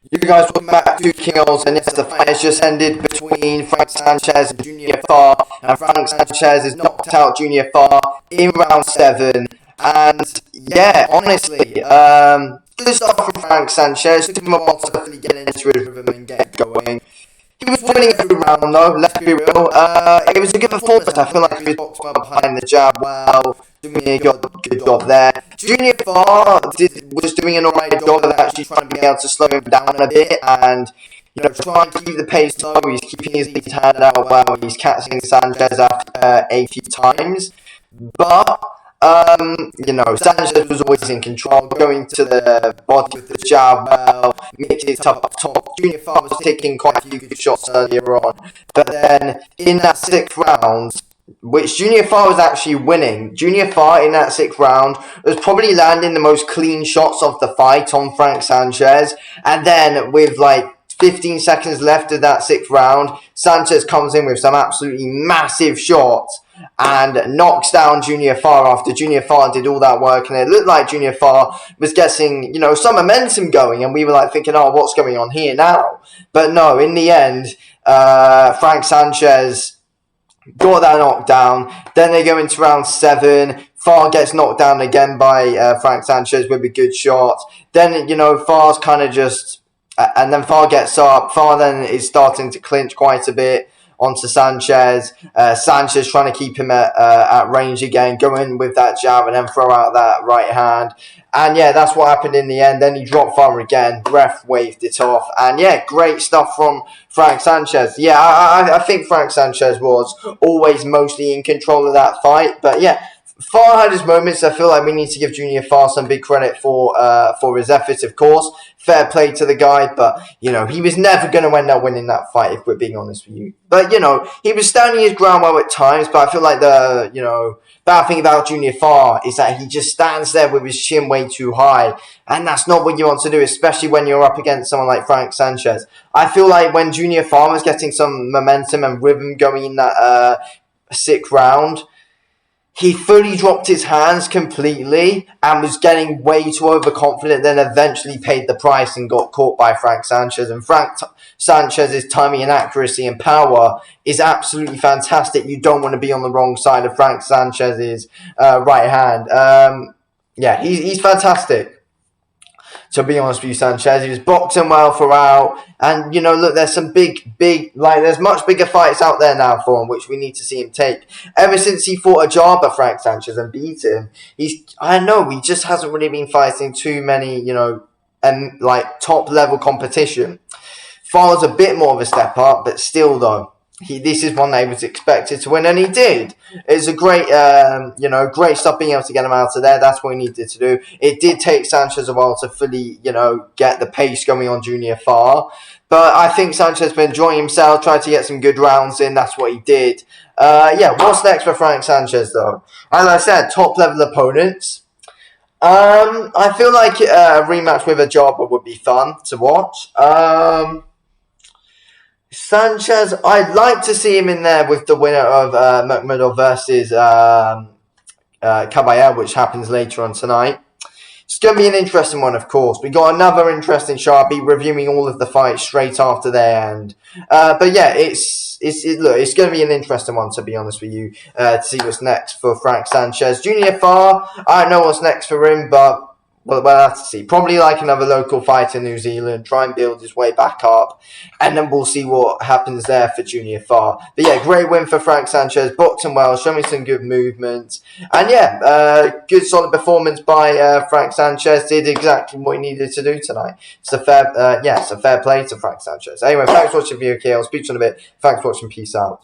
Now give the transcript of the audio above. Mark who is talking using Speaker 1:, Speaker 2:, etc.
Speaker 1: You guys welcome back to KOs, and yes, the fight has just ended between Frank Sanchez and Junior Farr, and Frank Sanchez has knocked out Junior Farr in round 7, and yeah, honestly, good stuff from Frank Sanchez. Took him a while to really get into his rhythm and get going. He was winning every round though, let's be real. It was a good performance. I feel like he was boxed well behind the jab well, doing a good job there. Junior Farr was doing an alright job of actually trying to be able to slow him down a bit and, you know, trying to keep the pace low. He's keeping his lead hand out well. He's catching Sanchez after a few times. But you know, Sanchez was always in control, going to the body with the jab well, making it tough up top. Junior Farr was taking quite a few good shots earlier on, but then in that 6th round, which Junior Farr was actually winning, Junior Farr in that 6th round was probably landing the most clean shots of the fight on Frank Sanchez, and then with like 15 seconds left of that 6th round, Sanchez comes in with some absolutely massive shots and knocks down Junior Farr after Junior Farr did all that work, and it looked like Junior Farr was getting, you know, some momentum going, and we were like thinking, oh, what's going on here now? But no, in the end, Frank Sanchez got that knockdown. Then they go into round 7. Farr gets knocked down again by Frank Sanchez with a good shot. Then, you know, Farr's kind of just... and then Farr gets up. Farr then is starting to clinch quite a bit onto Sanchez. Sanchez trying to keep him at range again, go in with that jab and then throw out that right hand. And yeah, that's what happened in the end. Then he dropped Farr again. Ref waved it off. And yeah, great stuff from Frank Sanchez. Yeah, I think Frank Sanchez was always mostly in control of that fight. But yeah, Farr had his moments. I feel like we need to give Junior Farr some big credit for his efforts, of course. Fair play to the guy, but, you know, he was never going to end up winning that fight, if we're being honest with you. But, you know, he was standing his ground well at times, but I feel like the, you know, bad thing about Junior Farr is that he just stands there with his chin way too high, and that's not what you want to do, especially when you're up against someone like Frank Sanchez. I feel like when Junior Farr was getting some momentum and rhythm going in that 6th round, he fully dropped his hands completely and was getting way too overconfident, then eventually paid the price and got caught by Frank Sanchez. And Frank Sanchez's timing and accuracy and power is absolutely fantastic. You don't want to be on the wrong side of Frank Sanchez's right hand. Yeah, he's fantastic. To be honest with you, Sanchez, he was boxing well throughout, and you know, look, there's some big, like, there's much bigger fights out there now for him, which we need to see him take. Ever since he fought a jobber, Frank Sanchez, and beat him, he just hasn't really been fighting too many, you know, like top level competition. Farr's a bit more of a step up, but still, though, this is one that he was expected to win, and he did. It's a great, you know, great stuff being able to get him out of there. That's what he needed to do. It did take Sanchez a while to fully, you know, get the pace going on Junior Farr. But I think Sanchez has been enjoying himself, tried to get some good rounds in. That's what he did. Yeah, what's next for Frank Sanchez, though? As I said, top-level opponents. I feel like a rematch with a jobber would be fun to watch. Sanchez, I'd like to see him in there with the winner of McMurdo versus Caballero, which happens later on tonight. It's going to be an interesting one, of course. We got another interesting show. I'll be reviewing all of the fights straight after their end. But yeah, it's going to be an interesting one, to be honest with you, to see what's next for Frank Sanchez. Junior Farr, I don't know what's next for him, but we'll have to see. Probably like another local fight in New Zealand, try and build his way back up, and then we'll see what happens there for Junior Farr. But yeah, great win for Frank Sanchez, boxing well, showing some good movement, and yeah, good solid performance by Frank Sanchez. Did exactly what he needed to do tonight. It's a fair play to Frank Sanchez. Anyway, thanks for watching the video, okay? I'll speak to you in a bit. Thanks for watching. Peace out.